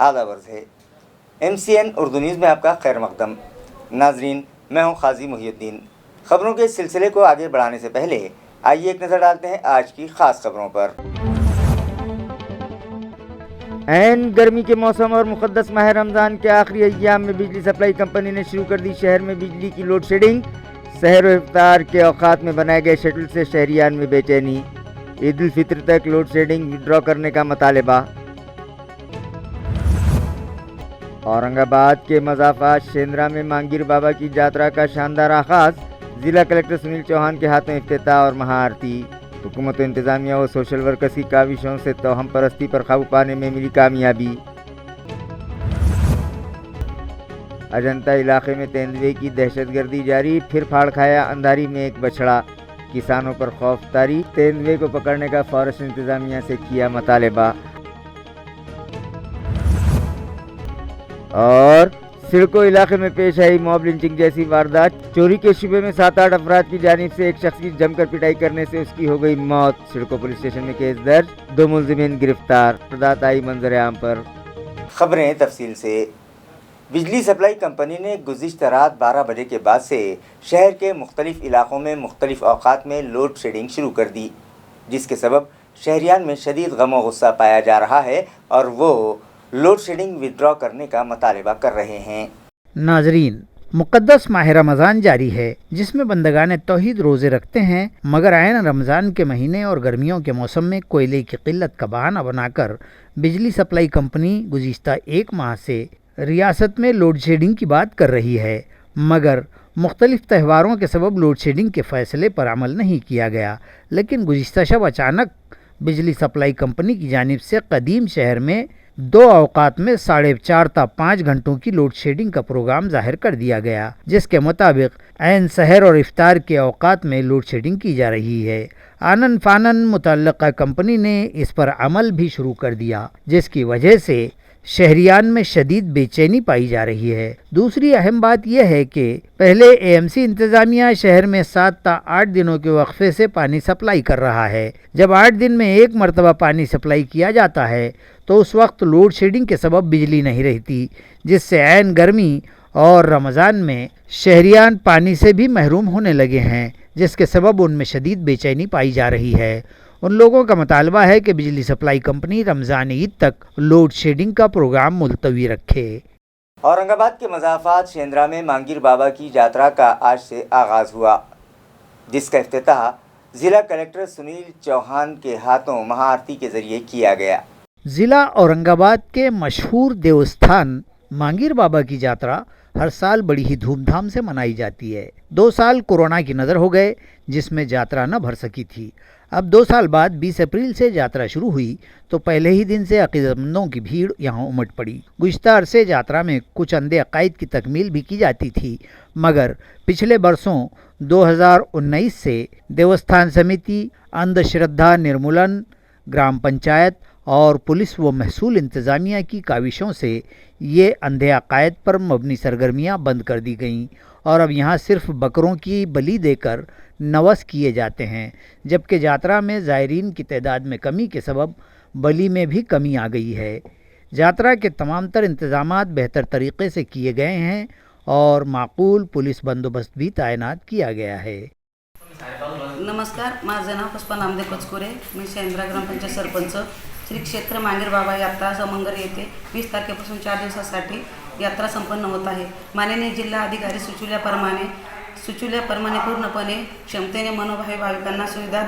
आदाब अर्ज़ है। MCN उर्दू न्यूज़ में आपका खैर मक़दम। नाज़रीन, मैं हूँ क़ाज़ी मुहियुद्दीन। ख़बरों के सिलसिले को आगे बढ़ाने से पहले आइए एक नज़र डालते हैं आज की ख़ास खबरों पर। ऐन गर्मी के मौसम और मुक़द्दस माह रमज़ान के आखिरी अय्याम में बिजली सप्लाई कंपनी ने शुरू कर दी शहर में बिजली की लोड शेडिंग। सहर और इफ्तार के औक़ात में बनाए गए शेड्यूल से शहरियान में बेचैनी। ईद उल फित्र तक लोड शेडिंग विड्रॉ करने का मुतालबा। औरंगाबाद के मज़ाफ़ात शेंद्रा में मांगीर बाबा की यात्रा का शानदार आगाज़। ज़िला कलेक्टर सुनील चौहान के हाथों इफ्तिताह और महाआरती। हुकूमत इंतज़ामिया व सोशल वर्कर्स की काविशों से तोहम परस्ती पर काबू पाने में मिली कामयाबी। अजंता इलाके में तेंदुए की दहशतगर्दी जारी, फिर फाड़ खाया अंधारी में एक बछड़ा। किसानों पर खौफ तारी, तेंदुए को पकड़ने का फॉरेस्ट इंतज़ामिया से किया मुतालबा। और सिडको इलाके में पेश आई मॉब लिंचिंग जैसी वारदात। चोरी के शुबे में 7-8 अफराद की जानिब से एक शख्स की जमकर पिटाई करने से उसकी हो गई मौत। सिडको पुलिस स्टेशन में केस दर्ज, 2 मुलजिमीन गिरफ्तार। वारदात आई मंजर आम पर। खबरें तफसील से। बिजली सप्लाई कंपनी ने गुज़िश्ता रात 12 बजे के बाद से शहर के मुख्तलिफ इलाकों में मुख्तलिफ औक़ात में लोड शेडिंग शुरू कर दी, जिसके सबब शहरियान में शदीद गम व गुस्सा पाया जा रहा है और वो लोड शेडिंग विड्रॉ करने का मुतालबा कर रहे हैं। नाजरीन, मुक़द्दस माह रमज़ान जारी है, जिसमें बंदगान तौहीद रोज़े रखते हैं, मगर आयन रमज़ान के महीने और गर्मियों के मौसम में कोयले की किल्लत का बहाना बनाकर बिजली सप्लाई कंपनी गुज़िश्ता 1 माह से रियासत में लोड शेडिंग की बात कर रही है, मगर मुख्तलिफ त्योहारों के सबब लोड शेडिंग के फ़ैसले पर अमल नहीं किया गया। लेकिन गुज़िश्ता शब अचानक बिजली सप्लाई कंपनी की जानिब से कदीम शहर में 2 औक़ात में 4.5 ta 5 घंटों की लोड शेडिंग का प्रोग्राम ज़ाहिर कर दिया गया, जिसके मुताबिक ऐन सहर और इफ्तार के औक़ात में लोड शेडिंग की जा रही है। आनन फानन मुतल्लक़ा कंपनी ने इस पर अमल भी शुरू कर दिया, जिसकी वजह से शहरियान में शदीद बेचैनी पाई जा रही है। दूसरी अहम बात यह है कि पहले AMC इंतज़ामिया शहर में 7 ta 8 दिनों के वक्फे से पानी सप्लाई कर रहा है। जब 8 दिन में एक मरतबा पानी सप्लाई किया जाता है तो उस वक्त लोड शेडिंग के सबब बिजली नहीं रहती, जिससे ऐन गर्मी और रमज़ान में शहरियान पानी से भी महरूम होने लगे हैं, जिसके सबब उनमें शदीद बेचैनी पाई जा रही है। उन लोगों का मुतालबा है कि बिजली सप्लाई कंपनी रमज़ान ईद तक लोड शेडिंग का प्रोग्राम मुलतवी रखे। औरंगाबाद के मज़ाफ़ात शेंद्रा में मांगीर बाबा की यात्रा का आज से आगाज़ हुआ, जिसका इफ्तिताह ज़िला कलेक्टर सुनील चौहान के हाथों महाआरती के ज़रिए किया गया। ज़िला औरंगाबाद के मशहूर देवस्थान मांगीर बाबा की यात्रा हर साल बड़ी ही धूमधाम से मनाई जाती है। 2 साल कोरोना की नज़र हो गए, जिसमें यात्रा न भर सकी थी। अब 2 साल बाद 20 अप्रैल से यात्रा शुरू हुई तो पहले ही दिन से अक़ीदतमंदों की भीड़ यहाँ उमड़ पड़ी। गुज़िश्ता अरसे यात्रा में कुछ अंधे अक़ायद की तकमील भी की जाती थी, मगर पिछले बरसों 2019 से देवस्थान समिति, अंधश्रद्धा निर्मूलन, ग्राम पंचायत और पुलिस व महसूल इंतज़ामिया की काविशों से ये अंधे अक़ायद पर मबनी सरगर्मियाँ बंद कर दी गईं और अब यहाँ सिर्फ बकरों की बलि देकर नवस किए जाते हैं, जबकि यात्रा में ज़ायरीन की तादाद में कमी के सबब बलि में भी कमी आ गई है। यात्रा के तमाम तर इंतज़ामात बेहतर तरीक़े से किए गए हैं और माकूल पुलिस बंदोबस्त भी तैनात किया गया है। नमस्कार, माझं नाव पुष्पा नामदेव कचकुरे, मी शेंद्रा ग्रामपंचायत सरपंच। श्री क्षेत्र मांगीर बाबा यात्रा समंगर येथे 20 तारखेपासून 4 दिवसासाठी यात्रा संपन्न होत आहे। माननीय जिल्हा अधिकारी सुचवल्याप्रमाणे पूर्णपणे क्षमतेने मनोभावी भाविकांना सुविधा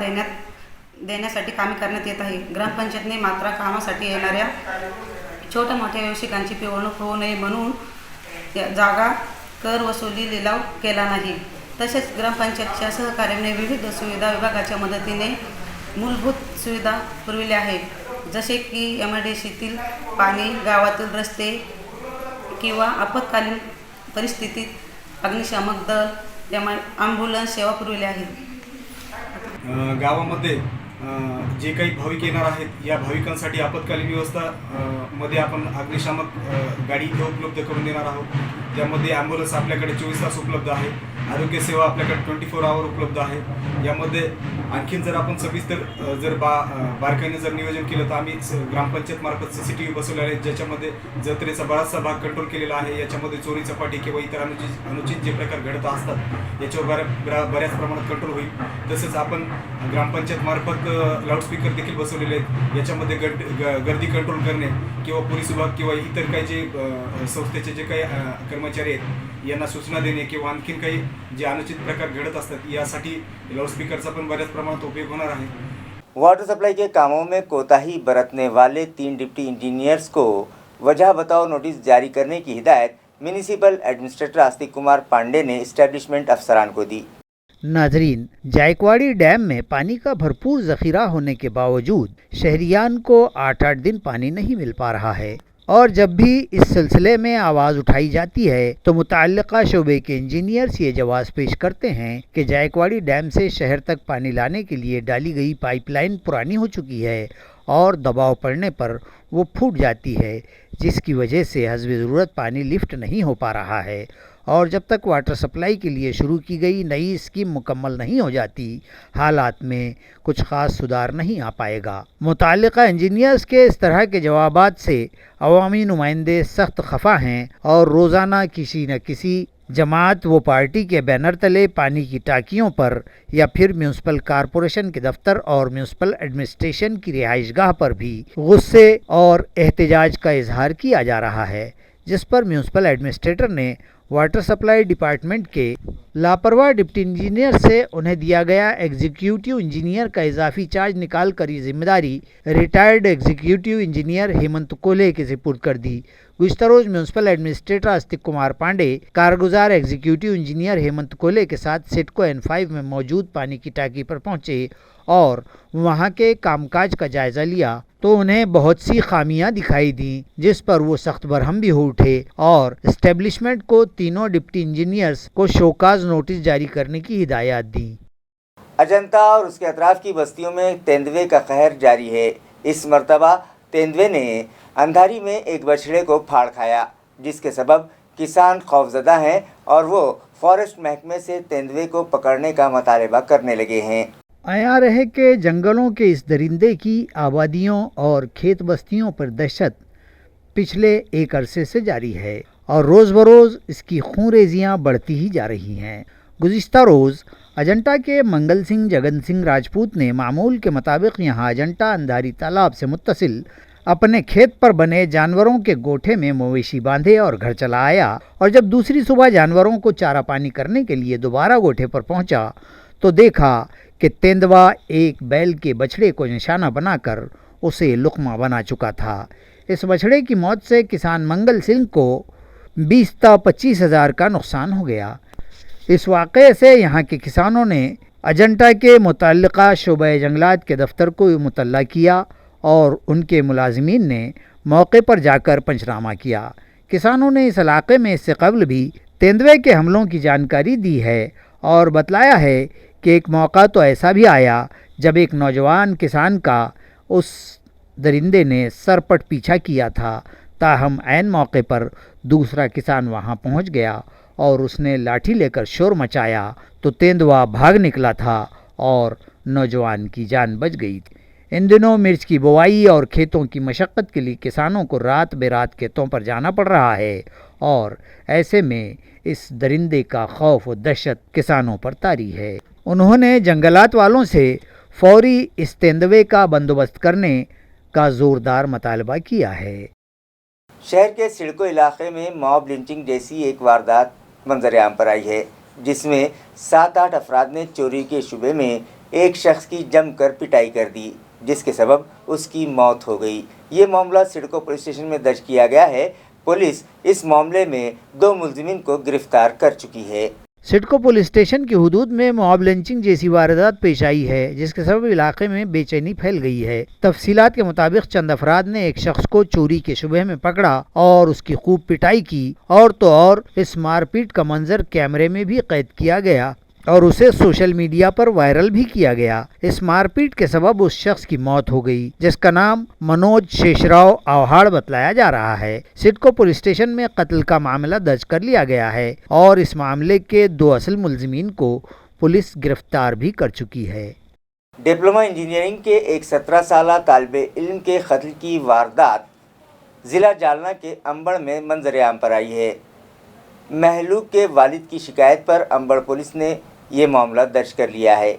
देण्यासाठी कामे करण्यात येत आहे। ग्रामपंचायतने मात्र कामासाठी येणाऱ्या छोट्या मोठ्या व्यावसायिकांची पिळवणूक होऊ नये म्हणून जागा कर वसुली लिलाव केला नाही। तसेच ग्रामपंचायतच्या सहकार्याने विविध सुविधा विभागाच्या मदतीने मूलभूत सुविधा पुरविल्या आहेत, जसे की MIDCतील पाणी, गावातील रस्ते किंवा आपत्कालीन परिस्थितीत अग्निशामक दल, ॲम्ब्युलन्स सेवा पुरविल्या आहेत। गावामध्ये जे काही भाविक येणार आहेत या भाविकांसाठी आपत्कालीन व्यवस्था मध्ये आपण अग्निशामक गाडी उपलब्ध करून देणार आहोत। त्यामध्ये ॲम्ब्युलन्स आपल्याकडे 24 तास उपलब्ध आहे। आरोग्य सेवा आपल्याकडे 24 आवर उपलब्ध आहे. यामध्ये आणखीन जर आपण सविस्तर जर बारकाईने जर नियोजन केलं तर आम्ही ग्रामपंचायत मार्फत CCTV बसवले आहेत, ज्याच्यामध्ये जत्रेचा बराचसा भाग कंट्रोल केलेला आहे. याच्यामध्ये चोरी चपाटी किंवा इतर अनुचित जे प्रकार घडत असतात याच्यावर बऱ्याच प्रमाणात कंट्रोल होईल. तसेच आपण ग्रामपंचायत मार्फत लाऊडस्पीकर देखील बसवलेले आहेत. याच्यामध्ये गर्दी कंट्रोल करणे किंवा पोलीस विभाग किंवा इतर काही जे संस्थेचे जे काही कर्मचारी आहेत यांना सूचना देणे किंवा आणखीन काही जे अनुचित प्रकार घडत असतात यासाठी लाउडस्पीकरचा पण बऱ्याच प्रमाणात उपयोग होणार आहे. वाटर सप्लाई के कामों में कोताही बरतने वाले 3 डिप्टी इंजीनियर्स को वजह बताओ नोटिस जारी करने की हिदायत म्यूनिसिपल एडमिनिस्ट्रेटर आस्तिक कुमार पांडे ने एस्टेब्लिशमेंट अफसरान को दी। नाजरीन, जायकवाड़ी डैम में पानी का भरपूर ज़ख़ीरा होने के बावजूद शहरियान को 8-8 दिन पानी नहीं मिल पा रहा है और जब भी इस सिलसिले में आवाज़ उठाई जाती है तो मुतल्लिक़ा शोबे के इंजीनियर्स ये जवाब पेश करते हैं कि जायकवाड़ी डैम से शहर तक पानी लाने के लिए डाली गई पाइपलाइन पुरानी हो चुकी है और दबाव पड़ने पर वो फूट जाती है, जिसकी वजह से हस्बे ज़रूरत पानी लिफ्ट नहीं हो पा रहा है और जब तक वाटर सप्लाई के लिए शुरू की गई नई स्कीम मुकम्मल नहीं हो जाती हालात में कुछ ख़ास सुधार नहीं आ पाएगा। मुताल्लिक़ा इंजीनियर्स के इस तरह के जवाबात से अवामी नुमाइंदे सख्त खफा हैं और रोज़ाना किसी न किसी जमात व पार्टी के बैनर तले पानी की टांकियों पर या फिर म्यूनसिपल कॉरपोरेशन के दफ्तर और म्यूनसिपल एडमिनिस्ट्रेशन की रिहाइशगाह पर भी गुस्से और एहतजाज का इजहार किया जा रहा है, जिस पर म्यूनसिपल एडमिनिस्ट्रेटर ने वाटर सप्लाई डिपार्टमेंट के लापरवाह डिप्टी इंजीनियर से उन्हें दिया गया एग्जीक्यूटिव इंजीनियर का इजाफी चार्ज निकाल कर ये जिम्मेदारी रिटायर्ड एग्जीक्यूटिव इंजीनियर हेमंत कोले के सुपुर्द कर दी। गुज़िश्ता रोज़ municipal administrator Astik Kumar Pandey कारगुजार executive engineer Hemant कोले के साथ सिडको N5 में मौजूद पानी की टांकी पर पहुंचे और वहां के कामकाज का जायज़ा लिया तो उन्हें बहुत सी खामियां दिखाई दी, जिस पर वो सख्त बरहम भी हो उठे और एस्टेब्लिशमेंट को तीनों डिप्टी इंजीनियर्स को शोकाज नोटिस जारी करने की हिदायत दी। अजंता और उसके अतराफ की बस्तियों में तेंदुए का कहर जारी है। इस मरतबा तेंदुए ने अंधारी में एक बछड़े को फाड़ खाया, जिसके सबब किसान खौफजदा हैं और वो फॉरेस्ट महकमे से तेंदुए को पकड़ने का मुतालबा करने लगे हैं। आया रहे कि जंगलों के इस दरिंदे की आबादियों और खेत बस्तियों पर दहशत पिछले एक अरसे से जारी है और रोज़ बरोज़ इसकी खूंरेजियाँ बढ़ती ही जा रही हैं। गुज़िश्ता रोज़ अजंता के मंगल सिंह जगन सिंह राजपूत ने मामूल के मुताबिक यहाँ अजंता अंधारी तालाब से मुत्तसिल अपने खेत पर बने जानवरों के गोठे में मवेशी बांधे और घर चला आया और जब दूसरी सुबह जानवरों को चारा पानी करने के लिए दोबारा गोठे पर पहुंचा तो देखा कि तेंदुआ एक बैल के बछड़े को निशाना बनाकर उसे लुक़मा बना चुका था। इस बछड़े की मौत से किसान मंगल सिंह को 20-25 हज़ार का नुकसान हो गया। इस वाक़े से यहाँ के किसानों ने अजंता के मुतल्लिक़ा शोबे जंगलात के दफ्तर को मुतल्ला किया और उनके मुलाजिमीन ने मौके पर जाकर पंचनामा किया। किसानों ने इस इलाके में इससे कबल भी तेंदुए के हमलों की जानकारी दी है और बतलाया है कि एक मौका तो ऐसा भी आया जब एक नौजवान किसान का उस दरिंदे ने सरपट पीछा किया था, ताहम ऐन मौके पर दूसरा किसान वहां पहुंच गया और उसने लाठी लेकर शोर मचाया तो तेंदुआ भाग निकला था और नौजवान की जान बच गई। इन दिनों मिर्च की बुवाई और खेतों की मशक्क़त के लिए किसानों को रात बेरात खेतों पर जाना पड़ रहा है और ऐसे में इस दरिंदे का खौफ व दहशत किसानों पर तारी है। उन्होंने जंगलात वालों से फौरी इस तेंदुए का बंदोबस्त करने का ज़ोरदार मुतालबा किया है। शहर के सिडको इलाके में मॉब लिंचिंग जैसी एक वारदात मंजर-ए-आम पर आई है, जिसमें 7-8 अफराद ने चोरी के शुबे में एक शख्स की जमकर पिटाई कर दी, जिसके सबब उसकी मौत हो गई। ये मामला सिडको पुलिस स्टेशन में दर्ज किया गया है। पुलिस इस मामले में 2 मुलजिमीन को गिरफ्तार कर चुकी है। सिडको पुलिस स्टेशन की हुदूद में मॉब लिंचिंग जैसी वारदात पेश आई है, जिसके सबब इलाके में बेचैनी फैल गई है। तफसीलात के मुताबिक चंद अफराद ने एक शख्स को चोरी के शुबे में पकड़ा और उसकी खूब पिटाई की और तो और इस मारपीट का मंजर कैमरे में भी कैद किया गया। اور اسے سوشل میڈیا پر وائرل بھی کیا گیا۔ اس مار پیٹ کے سبب اس شخص کی موت ہو گئی جس کا نام منوج شیشراؤ آوہاڑ بتلایا جا رہا ہے۔ سڈکو پولیس اسٹیشن میں قتل کا معاملہ درج کر لیا گیا ہے اور اس معاملے کے 2 اصل ملزمین کو پولیس گرفتار بھی کر چکی ہے۔ ڈپلومہ انجینئرنگ کے ایک 17 سالہ طالب علم کے قتل کی واردات ضلع جالنہ کے امبڑ میں منظر عام پر آئی ہے۔ مہلوک کے والد کی شکایت پر امبڑ پولیس نے یہ معاملہ درج کر لیا ہے۔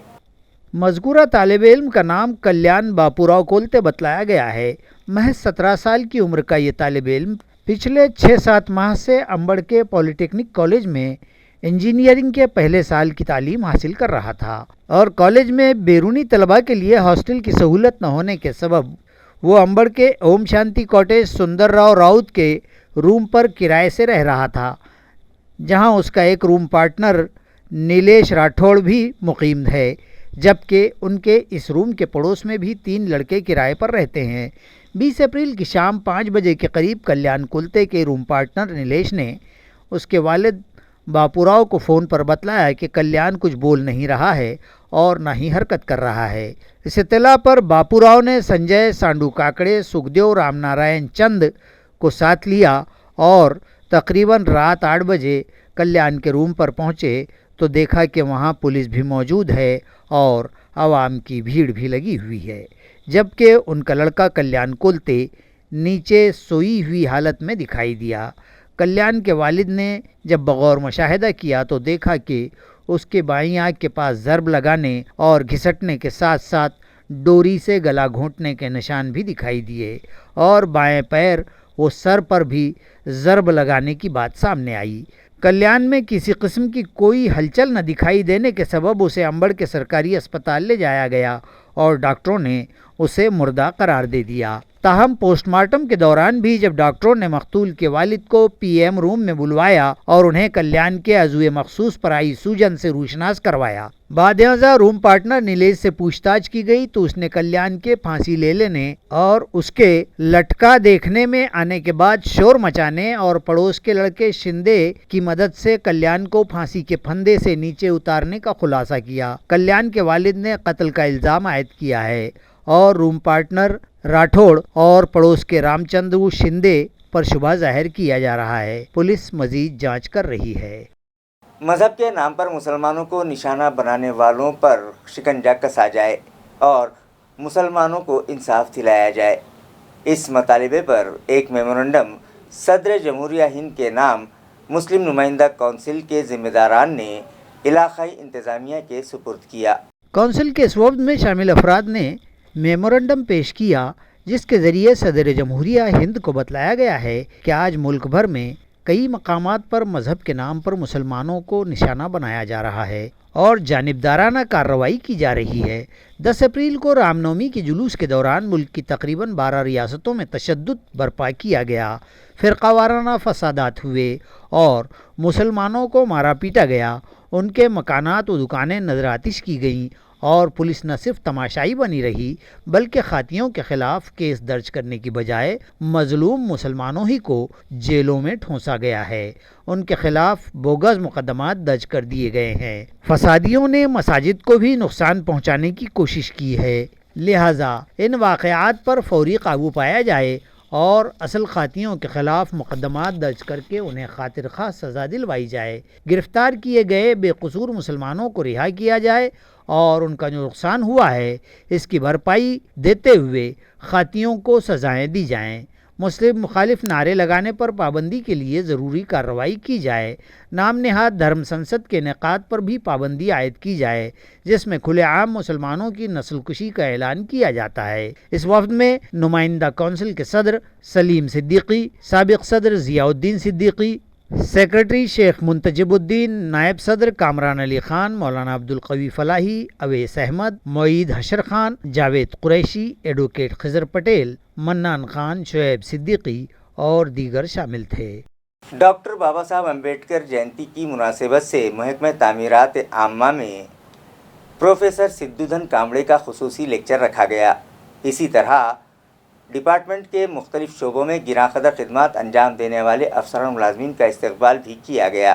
مذکورہ طالب علم کا نام کلیان باپوراؤ کولتے بتلایا گیا ہے۔ محض 17 سال کی عمر کا یہ طالب علم پچھلے 6-7 ماہ سے امبڑ کے پولی ٹیکنک کالج میں انجینئرنگ کے پہلے سال کی تعلیم حاصل کر رہا تھا اور کالج میں بیرونی طلباء کے لیے ہاسٹل کی سہولت نہ ہونے کے سبب وہ امبڑ کے اوم شانتی کاٹیج سندر راؤ راؤت کے روم پر کرائے سے رہ رہا تھا، جہاں اس کا ایک روم پارٹنر نیلیش راٹھوڑ بھی مقیم ہے، جبکہ ان کے اس روم کے پڑوس میں بھی 3 لڑکے کرائے پر رہتے ہیں۔ 20 اپریل کی شام 5 بجے کے قریب کلیان کولتے کے روم پارٹنر نیلیش نے اس کے والد باپوراؤ کو فون پر بتلایا کہ کلیان کچھ بول نہیں رہا ہے اور نہ ہی حرکت کر رہا ہے۔ اس اطلاع پر باپوراؤ نے سنجے سانڈو کاکڑے سکھدیو رام نارائن چند کو ساتھ لیا اور تقریباً رات 8 بجے کلیان کے روم پر پہنچے تو دیکھا کہ وہاں پولیس بھی موجود ہے اور عوام کی بھیڑ بھی لگی ہوئی ہے، جبکہ ان کا لڑکا کلیان کولتے نیچے سوئی ہوئی حالت میں دکھائی دیا۔ کلیان کے والد نے جب بغور مشاہدہ کیا تو دیکھا کہ اس کے بائیں آنکھ کے پاس ضرب لگانے اور گھسٹنے کے ساتھ ساتھ ڈوری سے گلا گھونٹنے کے نشان بھی دکھائی دیے اور بائیں پیر و سر پر بھی ضرب لگانے کی بات سامنے آئی۔ کلیان میں کسی قسم کی کوئی ہلچل نہ دکھائی دینے کے سبب اسے امبڑ کے سرکاری اسپتال لے جایا گیا اور ڈاکٹروں نے اسے مردہ قرار دے دیا۔ تاہم پوسٹ مارٹم کے دوران بھی جب ڈاکٹروں نے مقتول کے والد کو پی ایم روم میں بلوایا اور انہیں کلیان کے عضو مخصوص پر آئی سوجن سے روشناس کروایا، بعد ازاں روم پارٹنر نیلیش سے پوچھ تاچھ کی گئی تو اس نے کلیان کے پھانسی لے لینے اور اس کے لٹکا دیکھنے میں آنے کے بعد شور مچانے اور پڑوس کے لڑکے شندے کی مدد سے کلیان کو پھانسی کے پھندے سے نیچے اتارنے کا خلاصہ کیا۔ کلیان کے والد نے قتل کا الزام عائد کیا ہے اور روم پارٹنر راٹھوڑ اور پڑوس کے رام چندر شندے پر شبہ ظاہر کیا جا رہا ہے۔ پولیس مزید جانچ کر رہی ہے۔ مذہب کے نام پر مسلمانوں کو نشانہ بنانے والوں پر شکنجہ کسا جائے اور مسلمانوں کو انصاف دلایا جائے، اس مطالبے پر ایک میمورنڈم صدر جمہوریہ ہند کے نام مسلم نمائندہ کونسل کے ذمہ داران نے علاقائی انتظامیہ کے سپرد کیا۔ کونسل کے اس وفد میں شامل افراد نے میمورنڈم پیش کیا جس کے ذریعے صدر جمہوریہ ہند کو بتلایا گیا ہے کہ آج ملک بھر میں کئی مقامات پر مذہب کے نام پر مسلمانوں کو نشانہ بنایا جا رہا ہے اور جانبدارانہ کارروائی کی جا رہی ہے۔ 10 اپریل کو رام نومی کے جلوس کے دوران ملک کی تقریباً 12 ریاستوں میں تشدد برپا کیا گیا، فرقہ وارانہ فسادات ہوئے اور مسلمانوں کو مارا پیٹا گیا، ان کے مکانات و دکانیں نظر آتش کی گئیں اور پولیس نہ صرف تماشائی بنی رہی بلکہ خاطیوں کے خلاف کیس درج کرنے کی بجائے مظلوم مسلمانوں ہی کو جیلوں میں ٹھونسا گیا ہے، ان کے خلاف بوگز مقدمات درج کر دیے گئے ہیں۔ فسادیوں نے مساجد کو بھی نقصان پہنچانے کی کوشش کی ہے، لہٰذا ان واقعات پر فوری قابو پایا جائے اور اصل خاطیوں کے خلاف مقدمات درج کر کے انہیں خاطر خواہ سزا دلوائی جائے، گرفتار کیے گئے بے قصور مسلمانوں کو رہا کیا جائے اور ان کا جو نقصان ہوا ہے اس کی بھرپائی دیتے ہوئے خاطیوں کو سزائیں دی جائیں، مسلم مخالف نعرے لگانے پر پابندی کے لیے ضروری کارروائی کی جائے، نام نہاد دھرم سنسد کے انعقاد پر بھی پابندی عائد کی جائے جس میں کھلے عام مسلمانوں کی نسل کشی کا اعلان کیا جاتا ہے۔ اس وفد میں نمائندہ کونسل کے صدر سلیم صدیقی، سابق صدر ضیاء الدین صدیقی، سیکرٹری شیخ منتجب الدین، نائب صدر کامران علی خان، مولانا عبدالقوی فلاحی، اویس احمد، معید حشر خان، جاوید قریشی، ایڈوکیٹ خضر پٹیل، منان خان، شعیب صدیقی اور دیگر شامل تھے۔ ڈاکٹر بابا صاحب امبیڈکر جینتی کی مناسبت سے محکمہ تعمیرات عامہ میں پروفیسر سدھو دھن کامڑے کا خصوصی لیکچر رکھا گیا۔ اسی طرح ڈپارٹمنٹ کے مختلف شعبوں میں گراں قدر خدمات انجام دینے والے افسران ملازمین کا استقبال بھی کیا گیا۔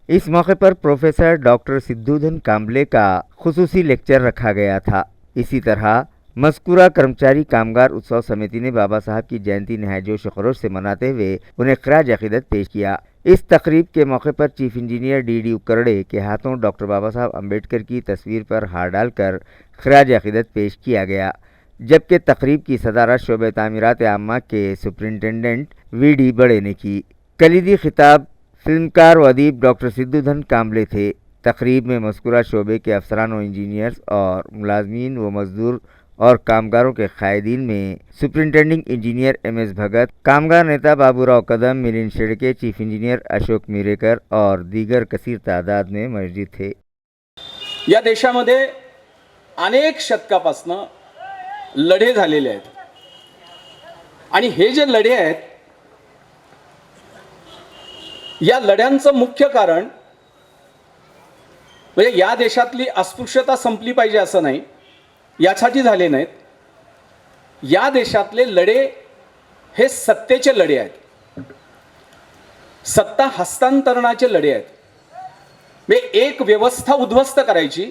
इस मौके पर प्रोफेसर डॉक्टर सिद्धूधन काम्बले का खुसूसी लेक्चर रखा गया था। इसी तरह मज़कूरा कर्मचारी कामगार उत्सव समिति ने बाबा साहब की जयंती नहाय जोश खरोश से मनाते हुए उन्हें खराज अकीदत पेश किया। इस तकरीब के मौके पर चीफ इंजीनियर डी उपकरड़े के हाथों डॉक्टर बाबा साहब अम्बेडकर की तस्वीर पर हार डालकर खराज अकीदत पेश किया गया, जबकि तकरीब की सदारत शोबे तामीरात आम्मा के सुपरिंटेंडेंट वीडी बड़े ने की। कलीदी खिताब फिल्मकार व अदीब डॉक्टर सिद्धूधन काम्बले थे। तकरीब में मज़कूरा शोबे के अफसरान व इंजीनियर्स और मुलाजमीन व मजदूर और कामगारों के कायदीन में सुपरिंटेंडिंग इंजीनियर MS भगत, कामगार नेता बाबूराव कदम, मिलिंद शेड़के, चीफ इंजीनियर अशोक मिरेकर और दीगर कसीर तादाद में मौजूद थे। या देशामध्ये अनेक शतकापासनं लढे झालेले आहेत आणि हे जे लढे आहेत या लढ्यांचं मुख्य कारण म्हणजे या देशातली अस्पृश्यता संपली पाहिजे असं नाही, यासाठी झाले नाहीत। या देशातले लढे हे सत्तेचे लढे आहेत, सत्ता हस्तांतरणाचे लढे आहेत। म्हणजे एक व्यवस्था उद्ध्वस्त करायची,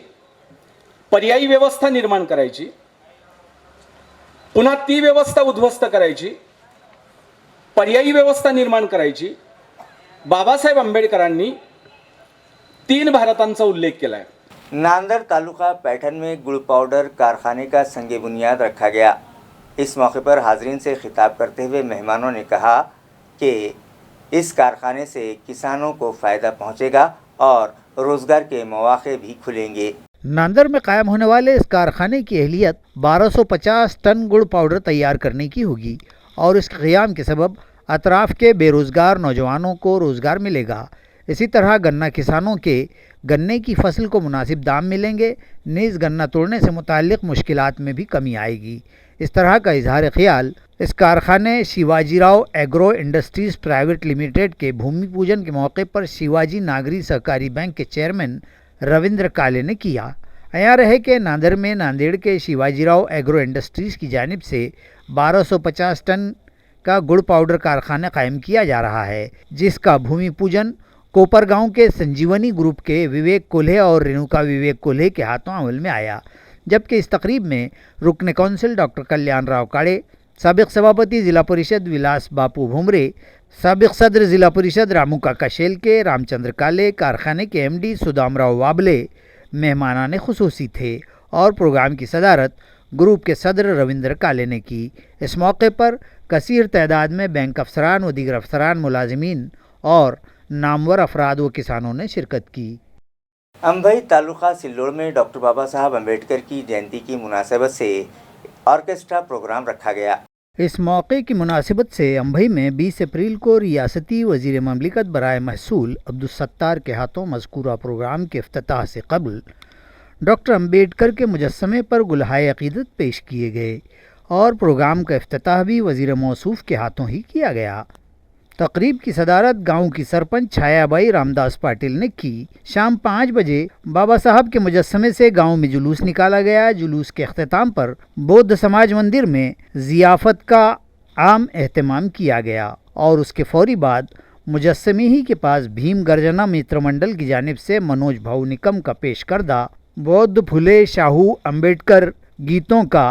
पर्यायी व्यवस्था निर्माण करायची, पुन्हा ती व्यवस्था उद्ध्वस्त करायची, पर्यायी व्यवस्था निर्माण करायची। बाबासाहेब आंबेडकरांनी 3 भारतांचा उल्लेख केला है। नांदर तालुका पैठन में गुड़ पाउडर कारखाने का संग बुनियाद रखा गया। इस मौके पर हाजरीन से खिताब करते हुए मेहमानों ने कहा कि इस कारखाने से किसानों को फ़ायदा पहुंचेगा और रोज़गार के मौके भी खुलेंगे। नांदर में कायम होने वाले इस कारखाने की अहलियत 1250 टन गुड़ पाउडर तैयार करने की होगी और इसके क़याम के सबब अतराफ़ के बेरोज़गार नौजवानों को रोज़गार मिलेगा। इसी तरह गन्ना किसानों के गन्ने की फसल को मुनासिब दाम मिलेंगे, नीज़ गन्ना तोड़ने से मुताल्लिक़ मुश्किलात में भी कमी आएगी। इस तरह का इजहार ख्याल इस कारखाने Shivajirao agro industries private limited के भूमि पूजन के मौके पर शिवाजी नागरी सहकारी बैंक के चेयरमैन रविंद्र काले ने किया। यहाँ रहे कि नांदेड़ में नांदेड़ के शिवाजीराव एग्रो इंडस्ट्रीज़ की जानिब से 1250 टन का गुड़ पाउडर कारखाना कायम किया जा रहा है, जिसका भूमि पूजन कोपर गांव के संजीवनी ग्रुप के विवेक कोल्हे और रेणुका विवेक कोल्हे के हाथों अमल में आया। जबकि इस तकरीब में रुकन कौंसिल डॉक्टर कल्याण राव काड़े, साबिक सभापति ज़िला परिषद विलास बापू भुमरे, साबिक सदर ज़िला परिषद रामू काका शेलके, रामचंद्र काले, कारखाने के MD सुदामराव वाबले मेहमानाने खुसूसी थे और प्रोग्राम की सदारत ग्रुप के सदर रविंद्र काले ने की। इस मौके पर कसीर तादाद में बैंक अफसरान व दीगर अफसरान, मुलाजिमीन और नामवर अफराद व किसानों ने शिरकत की। अंबई तालुका सिल्लोड़ में डॉक्टर बाबा साहब अम्बेडकर की जयंती की मुनासिबत से ऑर्केस्ट्रा प्रोग्राम रखा गया। इस मौके की मुनासिबत से अंबई में 20 अप्रैल को रियासती वज़ीर ममलिकत बराए महसूल अब्दुलसत्तार के हाथों मज़कूरा प्रोग्राम के इफ्तिताह से कबल डॉक्टर अम्बेडकर के मुजस्समे पर गुलहाए अक़ीदत पेश किए गए और प्रोग्राम का इफ्तिताह भी वज़ीर मौसूफ़ के हाथों ही किया गया। तकरीब की सदारत गांव की सरपंच छायाबाई रामदास पाटिल ने की। शाम 5 बजे बाबा साहब के मुजस्समे से गांव में जुलूस निकाला गया। जुलूस के अख्तिताम पर बौद्ध समाज मंदिर में ज़ियाफ़त का आम एहतमाम किया गया और उसके फौरी बाद मुजस्समे ही के पास भीम गर्जना मित्र मंडल की जानिब से मनोज भाऊ निकम का पेश करदा बौद्ध फुले शाहू अम्बेडकर गीतों का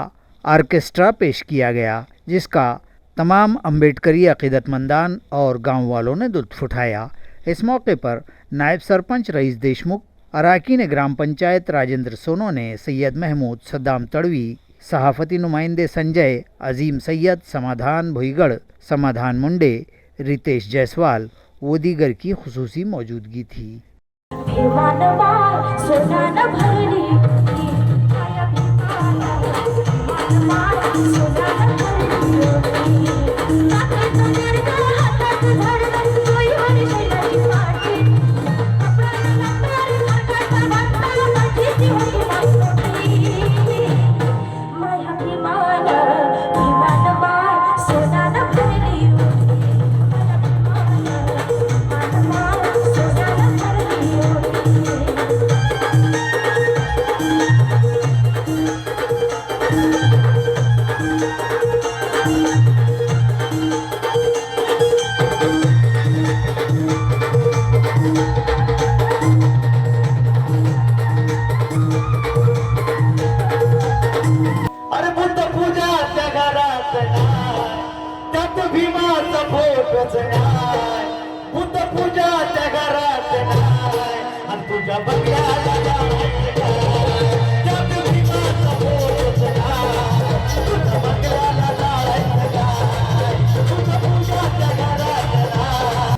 आर्केस्ट्रा पेश किया गया, जिसका तमाम अम्बेडकरी अक़ीदतमंदान और गांव वालों ने लुत्फ़ उठाया। इस मौके पर नायब सरपंच रईस देशमुख, अराकीन ग्राम पंचायत राजेंद्र सोनोने, सैयद महमूद, सद्दाम तड़वी, सहाफ़ती नुमाइंदे संजय, अजीम सैयद, समाधान भुईगढ़, समाधान मुंडे, रितेश जायसवाल व दीगर की खुसूसी मौजूदगी थी।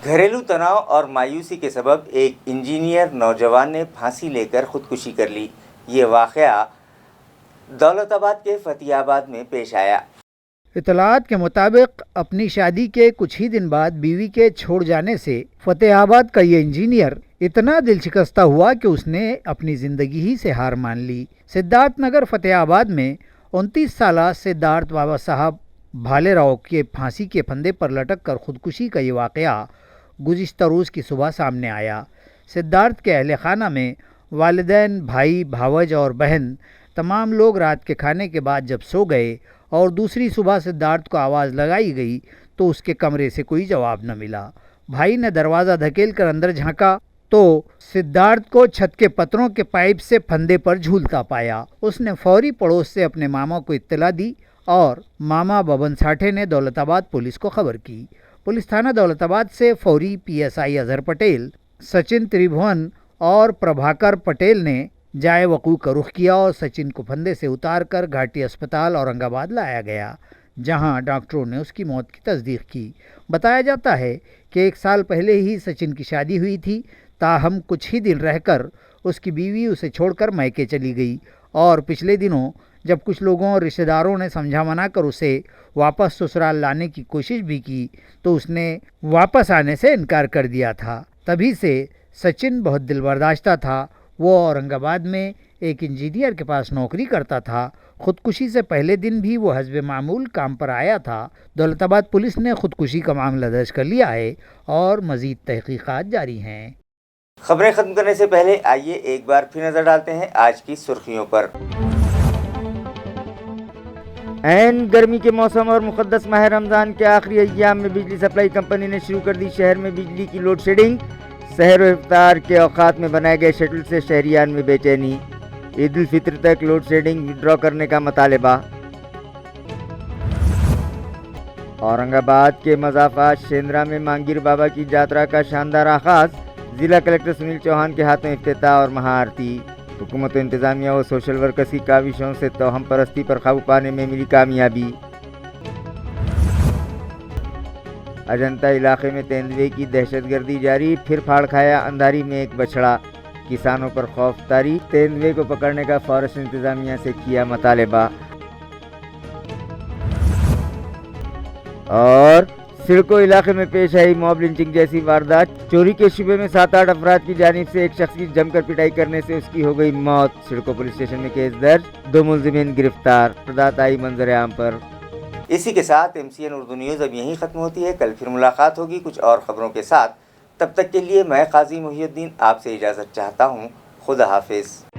घरेलू तनाव और मायूसी के सबब एक इंजीनियर नौजवान ने फांसी लेकर खुदकुशी कर ली। ये वाक़या दौलताबाद के फतेहाबाद में पेश आया। इतलात के मुताबिक अपनी शादी के कुछ ही दिन बाद बीवी के छोड़ जाने से फतेहाबाद का ये इंजीनियर इतना दिल शिकस्ता हुआ कि उसने अपनी ज़िंदगी ही से हार मान ली। सिद्धार्थ नगर फतेहाबाद में 29 साला सिद्धार्थ बाबा साहब भालेराव के फांसी के फंदे पर लटक कर खुदकुशी का ये वाक़या गुज़िश्ता रोज़ की सुबह सामने आया। सिद्धार्थ के अहल खाना में वालिदैन, भाई, भावज और बहन तमाम लोग रात के खाने के बाद जब सो गए और दूसरी सुबह सिद्धार्थ को आवाज़ लगाई गई तो उसके कमरे से कोई जवाब न मिला। भाई ने दरवाज़ा धकेल कर अंदर झांका तो सिद्धार्थ को छत के पत्रों के पाइप से फंदे पर झूलता पाया। उसने फौरी पड़ोस से अपने मामा को इत्तला दी और मामा बबन साठे ने दौलताबाद पुलिस को खबर की। पुलिस थाना दौलताबाद से फौरी PSI अजहर पटेल, सचिन त्रिभुवन और प्रभाकर पटेल ने जाए वकूअ का रुख किया और सचिन को फंदे से उतार कर घाटी अस्पताल औरंगाबाद लाया गया, जहां डॉक्टरों ने उसकी मौत की तस्दीक की। बताया जाता है कि 1 साल पहले ही सचिन की शादी हुई थी, ताहम कुछ ही दिन रहकर उसकी बीवी उसे छोड़कर मैके चली गई और पिछले दिनों जब कुछ लोगों और रिश्तेदारों ने समझा मना कर उसे वापस ससुराल लाने की कोशिश भी की तो उसने वापस आने से इनकार कर दिया था। तभी से सचिन बहुत दिलबर्दाश्ता था। वो औरंगाबाद में एक इंजीनियर के पास नौकरी करता था। खुदकुशी से पहले दिन भी वो हस्बे मामूल काम पर आया था। दौलताबाद पुलिस ने खुदकुशी का मामला दर्ज कर लिया है और मज़ीद तहकीकात जारी हैं। खबरें ख़त्म करने से पहले आइए एक बार फिर नज़र डालते हैं आज की सुर्खियों पर। ऐन गर्मी के मौसम और मुक़द्दस माह रमज़ान के आखिरी अय्याम में बिजली सप्लाई कंपनी ने शुरू कर दी शहर में बिजली की लोड शेडिंग। सहर व इफ्तार के औकात में बनाए गए शेड्यूल से शहरियान में बेचैनी। ईद उल फित्र तक लोड शेडिंग विड्रॉ करने का मुतालबा। औरंगाबाद के मज़ाफ़ात शेंद्रा में मांगीर बाबा की यात्रा का शानदार आगाज़। ज़िला कलेक्टर सुनील चौहान के हाथों इफ्तिताह और महाआरती। हुकूमत इंतज़ामिया व सोशल वर्कर्स की काविशों से तोहम परस्ती पर काबू पाने में मिली कामयाबी। अजंता इलाके में तेंदुए की दहशतगर्दी जारी, फिर फाड़ खाया अंधारी में एक बछड़ा। किसानों पर खौफ तारी, तेंदुए को पकड़ने का फॉरेस्ट इंतज़ामिया से किया मुतालबा। और सिडको इलाके में पेश आई मॉब लिंचिंग जैसी वारदात। चोरी के शुबे में 7-8 अफराद की जानिब से एक शख्स की जमकर पिटाई करने से उसकी हो गई मौत। सिडको पुलिस स्टेशन में केस दर्ज, 2 मुलजिमीन गिरफ्तार। वारदात आई मंजर आम पर। इसी के साथ MCN उर्दू न्यूज़ अब यहीं ख़त्म होती है। कल फिर मुलाकात होगी कुछ और ख़बरों के साथ। तब तक के लिए मैं काजी मुहिउद्दीन आपसे इजाज़त चाहता हूँ। खुदा हाफिज़।